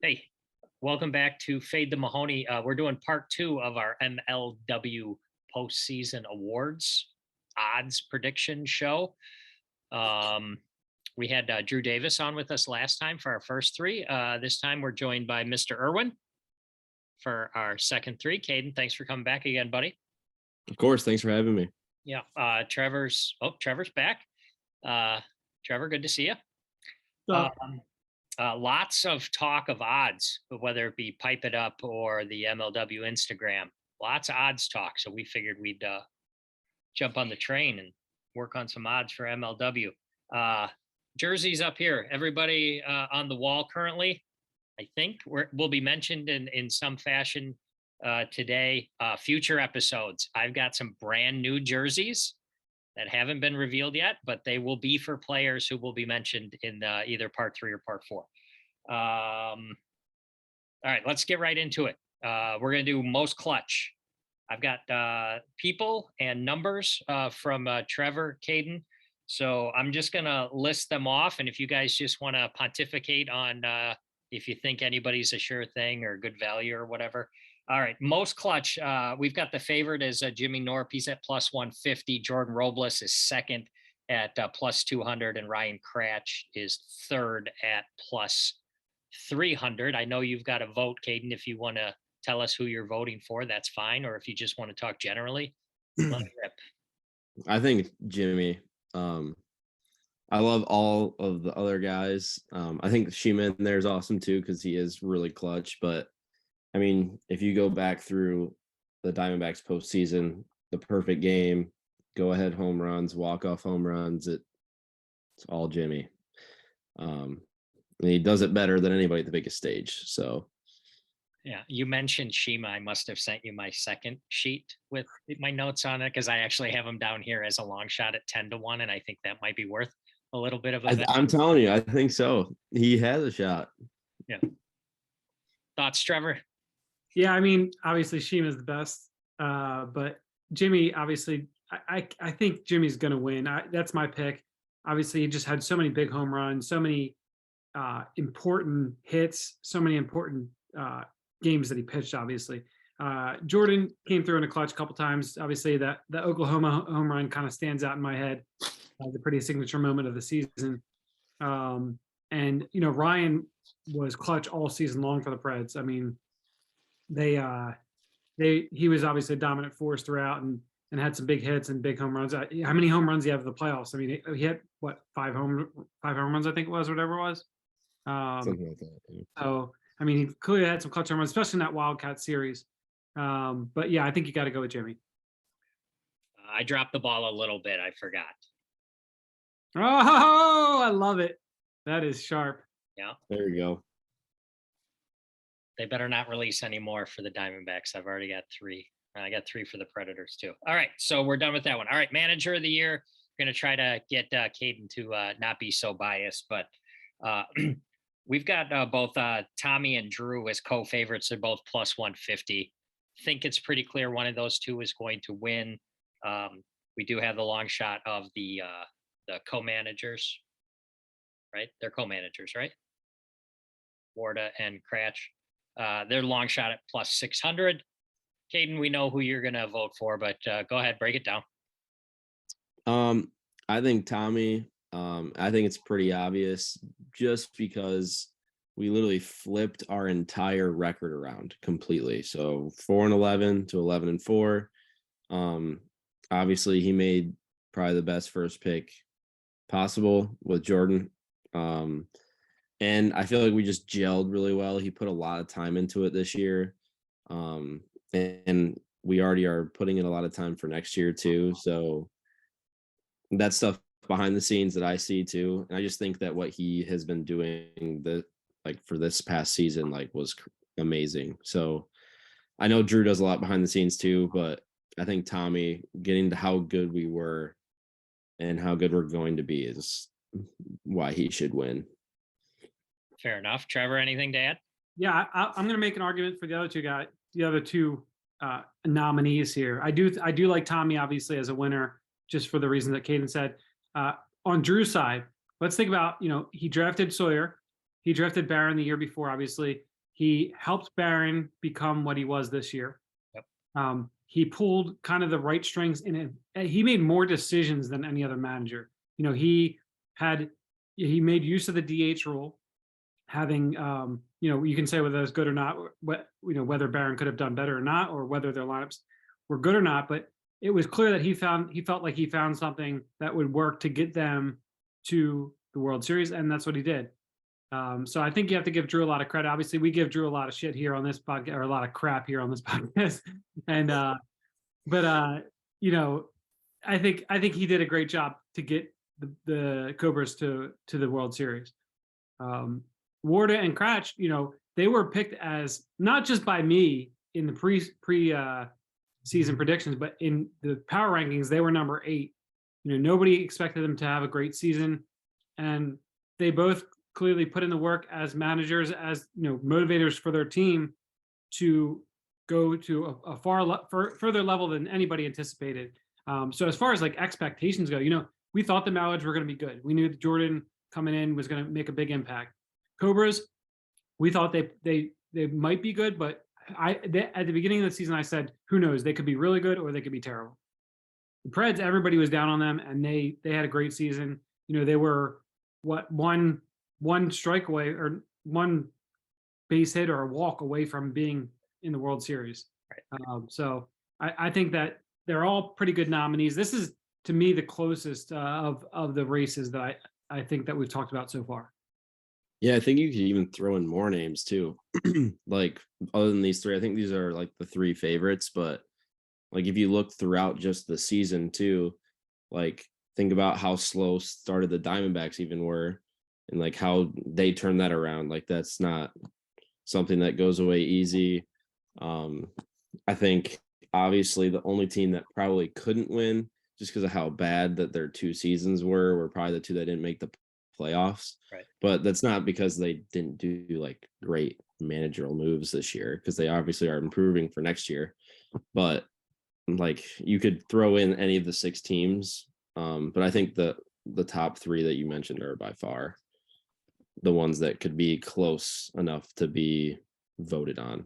Hey, welcome back to Fade the Mahoney. We're doing part two of our MLW postseason awards odds prediction show. Um, we had Drew Davis on with us last time for our first three. This time we're joined by Mr. Irwin for our second three. Caden, thanks for coming back again, buddy. Of course, thanks for having me. Yeah, Trevor's back. Trevor, good to see you. Lots of talk of odds, whether it be Pipe It Up or the MLW Instagram. Lots of odds talk. So we figured we'd jump on the train and work on some odds for MLW. Jerseys up here. Everybody on the wall currently, I think, will be mentioned in some fashion today. Future episodes. I've got some brand new jerseys that haven't been revealed yet, but they will be for players who will be mentioned in either part 3 or part 4. All right, let's get right into it. We're going to do most clutch. I've got people and numbers from Trevor, Caden. So I'm just going to list them off. And if you guys just want to pontificate on if you think anybody's a sure thing or good value or whatever. All right, most clutch. We've got the favorite as Jimmy Norp. He's at plus 150. Jordan Robles is second at plus 200, and Ryan Cratch is third at plus 300. I know you've got a vote, Caden. If you want to tell us who you're voting for, that's fine. Or if you just want to talk generally, let it rip. I think Jimmy. I love all of the other guys. I think Shima in there is awesome too because he is really clutch, but I mean, if you go back through the Diamondbacks postseason, the perfect game, go ahead home runs, walk off home runs, it's all Jimmy. And he does it better than anybody at the biggest stage. So, yeah, you mentioned Shima. I must have sent you my second sheet with my notes on it because I actually have him down here as a long shot at 10-1, and I think that might be worth a little bit of a bet. I'm telling you, I think so. He has a shot. Yeah. Thoughts, Trevor? Yeah, I mean, obviously Shima is the best, but Jimmy, obviously, I think Jimmy's going to win. That's my pick. Obviously, he just had so many big home runs, so many important hits, so many important games that he pitched, obviously. Jordan came through in a clutch a couple times. Obviously, the Oklahoma home run kind of stands out in my head as a pretty signature moment of the season. And, you know, Ryan was clutch all season long for the Preds. I mean, he was obviously a dominant force throughout and had some big hits and big home runs. How many home runs do you have in the playoffs? I mean, he had what, five home runs, I think it was, or whatever it was. Something like that. Yeah. So, I mean, he clearly had some clutch home runs, especially in that Wildcat series. But yeah, I think you got to go with Jimmy. I dropped the ball a little bit. I forgot. Oh, I love it. That is sharp. Yeah. There you go. They better not release any more for the Diamondbacks. I've already got 3. I got 3 for the Predators too. All right, so we're done with that one. All right, manager of the year. We're going to try to get Caden to not be so biased, but we've got both Tommy and Drew as co-favorites. They're both plus 150. Think it's pretty clear one of those two is going to win. We do have the long shot of the co-managers, right? They're co-managers, right? Warda and Cratch. They're long shot at plus 600. Caden, we know who you're going to vote for, but go ahead, break it down. I think Tommy. I think it's pretty obvious just because we literally flipped our entire record around completely. So 4-11 to 11-4. Obviously, he made probably the best first pick possible with Jordan. And I feel like we just gelled really well. He put a lot of time into it this year. And we already are putting in a lot of time for next year too. So that stuff behind the scenes that I see too. And I just think that what he has been doing for this past season, was amazing. So I know Drew does a lot behind the scenes too, but I think Tommy getting to how good we were and how good we're going to be is why he should win. Fair enough. Trevor, anything to add? Yeah, I'm going to make an argument for the other two nominees here. I do like Tommy, obviously, as a winner, just for the reason that Caden said. On Drew's side, let's think about, he drafted Sawyer. He drafted Barron the year before, obviously. He helped Barron become what he was this year. Yep. He pulled kind of the right strings in it. He made more decisions than any other manager. You know, he made use of the DH rule, having you know, you can say whether it's good or not, whether Barron could have done better or not, or whether their lineups were good or not. But it was clear that he felt like he found something that would work to get them to the World Series, and that's what he did. So I think you have to give Drew a lot of credit. Obviously, we give Drew a lot of shit here on this podcast, or a lot of crap here on this podcast. And but you know, I think he did a great job to get the Cobras to the World Series. Warda and Cratch, you know, they were picked as not just by me in the pre season predictions, but in the power rankings, they were number 8. You know, nobody expected them to have a great season, and they both clearly put in the work as managers, as you know, motivators for their team to go to a further level than anybody anticipated. So as far as like expectations go, you know, we thought the Mallards were going to be good. We knew that Jordan coming in was going to make a big impact. Cobras, we thought they might be good, but at the beginning of the season, I said, who knows? They could be really good or they could be terrible. The Preds, everybody was down on them, and they had a great season. You know, they were one strike away, or one base hit or a walk away from being in the World Series. Right. So I think that they're all pretty good nominees. This is, to me, the closest of the races that I think that we've talked about so far. Yeah, I think you could even throw in more names too. Like other than these 3, I think these are like the 3 favorites. But like if you look throughout just the season too, like think about how slow started the Diamondbacks even were, and like how they turned that around. Like that's not something that goes away easy. I think obviously the only team that probably couldn't win just because of how bad that their 2 seasons were probably the 2 that didn't make the playoffs. Right. But that's not because they didn't do like great managerial moves this year, because they obviously are improving for next year. But like you could throw in any of the 6 teams. But I think the top 3 that you mentioned are by far the ones that could be close enough to be voted on.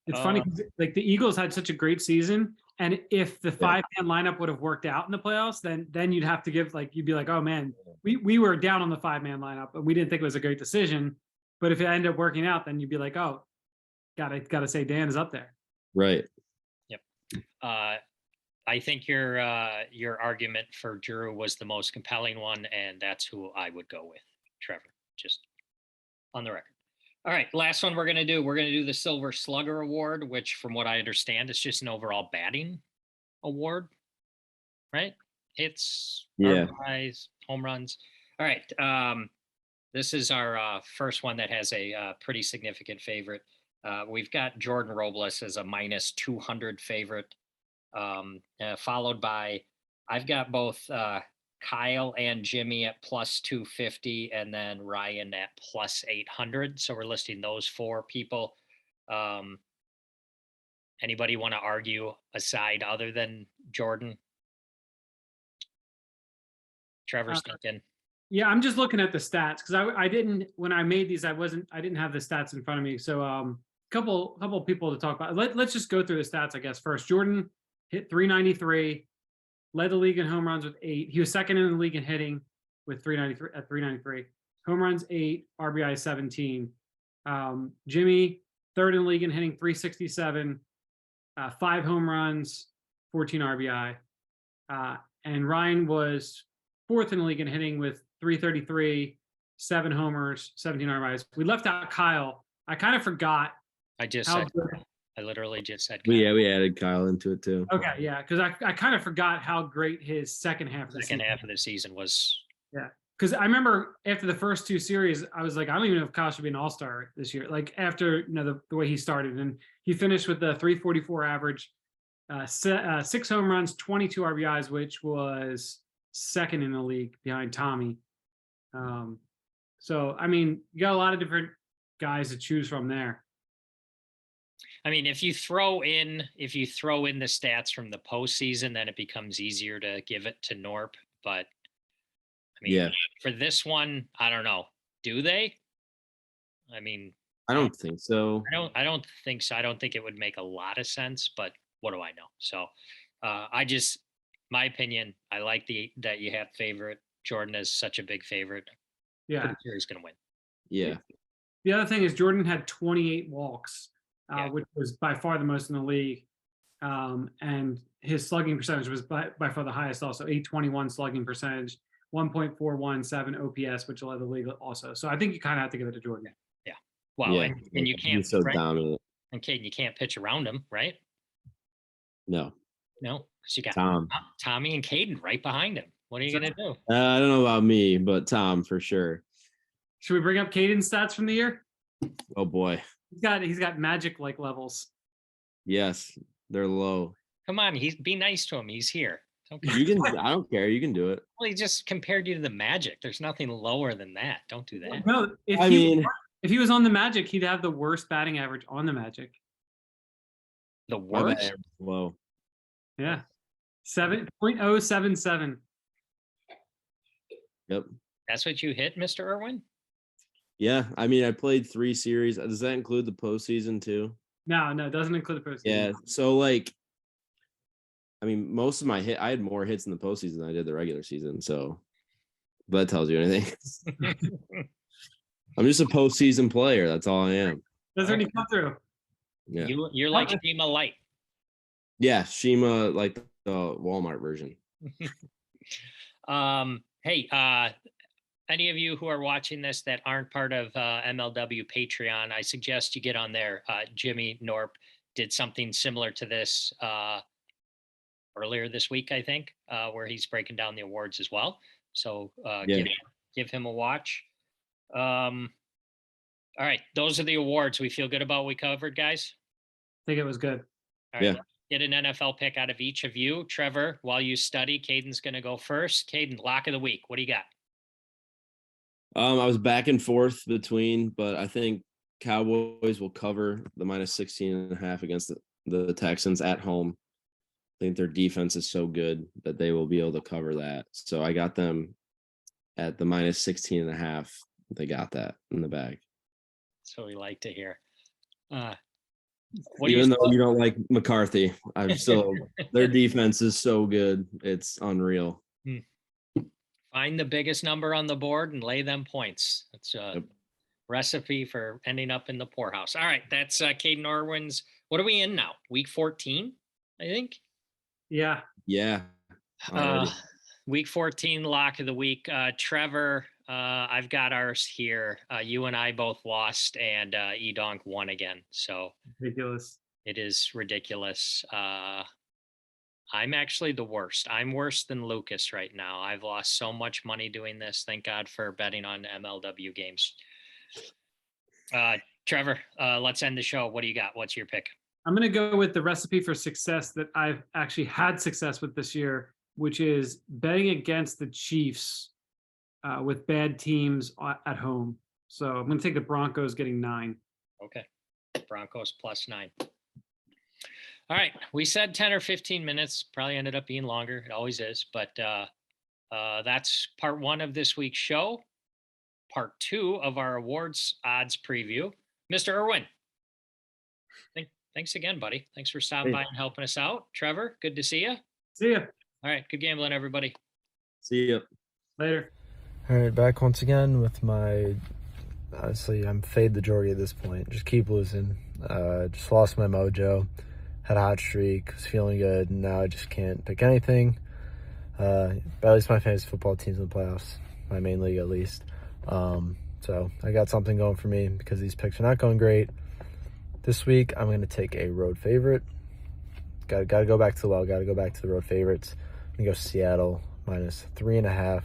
It's funny, 'cause, like the Eagles had such a great season, and if the 5-man lineup would have worked out in the playoffs, then you'd have to give, like, you'd be like, oh man, we were down on the 5-man lineup and we didn't think it was a great decision. But if it ended up working out, then you'd be like, oh, gotta say Dan is up there. Right. Yep. I think your argument for Drew was the most compelling one, and that's who I would go with, Trevor, just on the record. All right, last one we're going to do. We're going to do the Silver Slugger Award, which from what I understand, is just an overall batting award, right? Hits, RBIs, home runs. All right. This is our first one that has a pretty significant favorite. We've got Jordan Robles as a -200 favorite, followed by, I've got both Kyle and Jimmy at +250, and then Ryan at +800. So we're listing those 4 people. Anybody want to argue a side other than Jordan? Trevor's thinking. Yeah, I'm just looking at the stats because I didn't, when I made these, I didn't have the stats in front of me. So couple people to talk about. Let's just go through the stats, I guess. First, Jordan hit 393, led the league in home runs with 8. He was second in the league in hitting with 393. Home runs 8, RBI 17. Jimmy, third in the league in hitting, 367, 5 home runs, 14 RBI. And Ryan was fourth in the league in hitting with 333, 7 homers, 17 RBIs. We left out Kyle. I kind of forgot. I literally just said Kyle. We added Kyle into it too. Okay, yeah, because I kind of forgot how great his second half of the season was. Yeah, because I remember after the first 2 series, I was like, I don't even know if Kyle should be an all-star this year. Like after, you know, the way he started, and he finished with the 344 average, 6 home runs, 22 RBIs, which was second in the league behind Tommy. So I mean, you got a lot of different guys to choose from there. I mean, if you throw in the stats from the postseason, then it becomes easier to give it to Norp. But I mean, for this one, I don't know. Do they? I mean, I don't think so. I don't think so. I don't think it would make a lot of sense, but what do I know? So my opinion, I like that you have favorite. Jordan is such a big favorite. Yeah. Pretty sure he's going to win. Yeah. The other thing is Jordan had 28 walks, Yeah. which was by far the most in the league. And his slugging percentage was by far the highest also, 821 slugging percentage, 1.417 OPS, which led the league also. So I think you kind of have to give it to Jordan. Yeah. Well, Yeah. and you can't, He's so right? dominant. And Caden, you can't pitch around him, right? No. No, because you got Tom. Tommy and Caden right behind him. What are you going to do? I don't know about me, but Tom for sure. Should we bring up Caden's stats from the year? Oh boy. He's got magic like levels. Yes, they're low. Come on, be nice to him. He's here. Okay. You can. I don't care. You can do it. Well, he just compared you to the Magic. There's nothing lower than that. Don't do that. No, if he was on the Magic, he'd have the worst batting average on the Magic. The My bad, worst? low. Yeah. 7.077. Yep. That's what you hit, Mr. Irwin? Yeah, I mean, I played 3 series. Does that include the postseason too? No, it doesn't include the postseason. Yeah. So like, I mean, most of my I had more hits in the postseason than I did the regular season. So, if that tells you anything. I'm just a postseason player. That's all I am. Doesn't really come through. Yeah. You're like Shima Light. Yeah, Shima, like the Walmart version. Hey, any of you who are watching this that aren't part of MLW Patreon, I suggest you get on there. Jimmy Norp did something similar to this earlier this week, I think, where he's breaking down the awards as well. So give him a watch. All right, those are the awards we feel good about we covered, guys. I think it was good. All right, get an NFL pick out of each of you. Trevor, while you study, Caden's going to go first. Caden, lock of the week. What do you got? I was back and forth between, but I think Cowboys will cover the -16.5 against the Texans at home. I think their defense is so good that they will be able to cover that. So I got them at the -16.5. They got that in the bag. So we like to hear. Even though you don't like McCarthy, I'm still their defense is so good. It's unreal. Find the biggest number on the board and lay them points. That's a recipe for ending up in the poorhouse. All right, that's Caden Irwin's. What are we in now? Week 14, I think. Yeah. Yeah. Week 14 lock of the week. Trevor, I've got ours here. You and I both lost, and Edonk won again. So ridiculous. It is ridiculous. I'm actually the worst. I'm worse than Lucas right now. I've lost so much money doing this. Thank God for betting on MLW games. Trevor, let's end the show. What do you got? What's your pick? I'm going to go with the recipe for success that I've actually had success with this year, which is betting against the Chiefs with bad teams at home. So I'm going to take the Broncos getting 9. Okay. Broncos +9. All right. We said 10 or 15 minutes. Probably ended up being longer. It always is. But that's part 1 of this week's show. Part 2 of our awards odds preview. Mr. Irwin. Thanks again, buddy. Thanks for stopping by and helping us out. Trevor, good to see you. See ya. All right. Good gambling, everybody. See ya. Later. All right. Back once again with my, honestly, I'm fade the Jorgy at this point. Just keep losing. Just lost my mojo. Had a hot streak. Was feeling good. Now I just can't pick anything. But at least my fantasy football team's in the playoffs. My main league, at least. So I got something going for me because these picks are not going great. This week, I'm going to take a road favorite. Got to go back to the well. Got to go back to the road favorites. I'm going to go Seattle -3.5.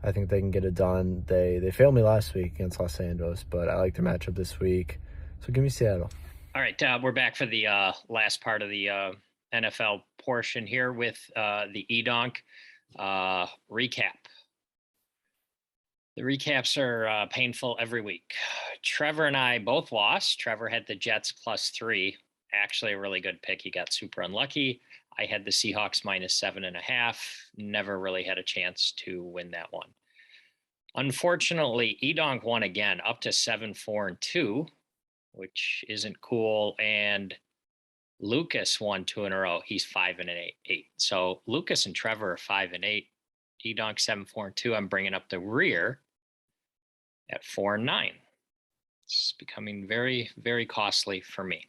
I think they can get it done. They failed me last week against Los Angeles, but I like their matchup this week. So give me Seattle. All right. We're back for the last part of the NFL portion here with the Edonk recap. The recaps are painful every week. Trevor and I both lost. Trevor had the Jets +3. Actually, a really good pick. He got super unlucky. I had the Seahawks -7.5. Never really had a chance to win that one. Unfortunately, Edonk won again, up to 7-4-2. which isn't cool. And Lucas won 2 in a row. He's 5-8. So Lucas and Trevor are 5-8. D-Donk 7-4-2. I'm bringing up the rear at 4-9. It's becoming very, very costly for me.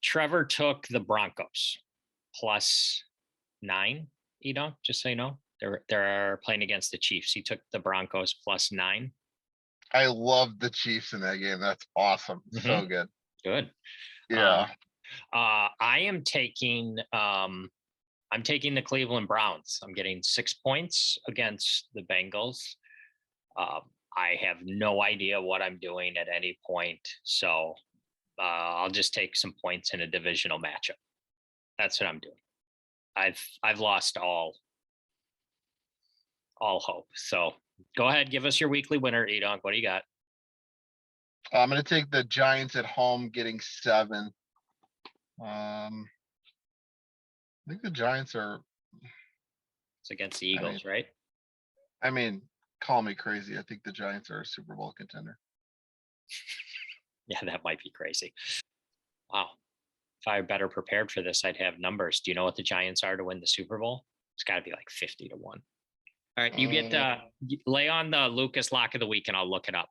Trevor took the Broncos +9. Edon, just so you know, they're playing against the Chiefs. He took the Broncos +9. I love the Chiefs in that game. That's awesome. So good. Good. Yeah. I am taking I'm taking the Cleveland Browns. I'm getting 6 points against the Bengals. I have no idea what I'm doing at any point, so I'll just take some points in a divisional matchup. That's what I'm doing. I've lost all hope. So go ahead, give us your weekly winner, Edonk. What do you got? I'm gonna take the Giants at home, getting 7. I think the Giants are, It's against the Eagles, right? I mean, call me crazy. I think the Giants are a Super Bowl contender. Yeah, that might be crazy. Wow. If I were better prepared for this, I'd have numbers. Do you know what the Giants are to win the Super Bowl? It's got to be like 50-1. All right, you get lay on the Lucas lock of the week, and I'll look it up.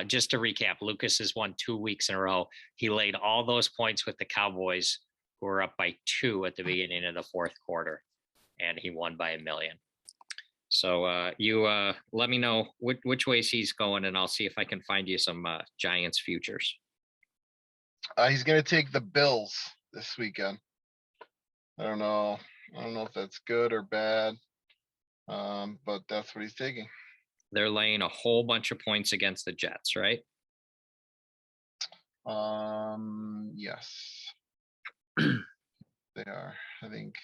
Just to recap, Lucas has won 2 weeks in a row. He laid all those points with the Cowboys, who were up by 2 at the beginning of the fourth quarter, and he won by $1 million. So you let me know which ways he's going, and I'll see if I can find you some Giants futures. He's gonna take the Bills this weekend. I don't know if that's good or bad. But that's what he's taking. They're laying a whole bunch of points against the Jets, right? Yes. They are, I think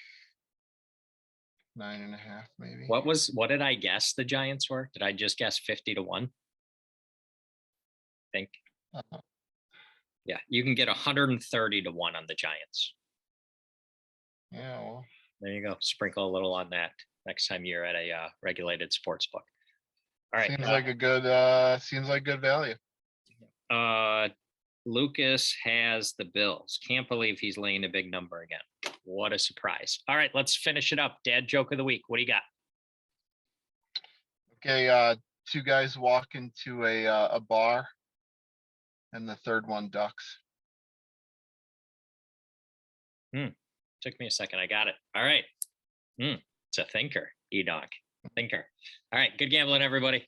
9.5 maybe. What did I guess the Giants were? Did I just guess 50-1? I think. Yeah, you can get 130-1 on the Giants. Yeah, well, there you go. Sprinkle a little on that next time you're at a regulated sports book. All right. seems like good value. Lucas has the Bills. Can't believe he's laying a big number again. What a surprise. All right, let's finish it up. Dad joke of the week. What do you got? Okay, 2 guys walk into a bar, and the third one ducks. Took me a second. I got it. All right. It's a thinker, Edonk. Thinker. All right. Good gambling, everybody.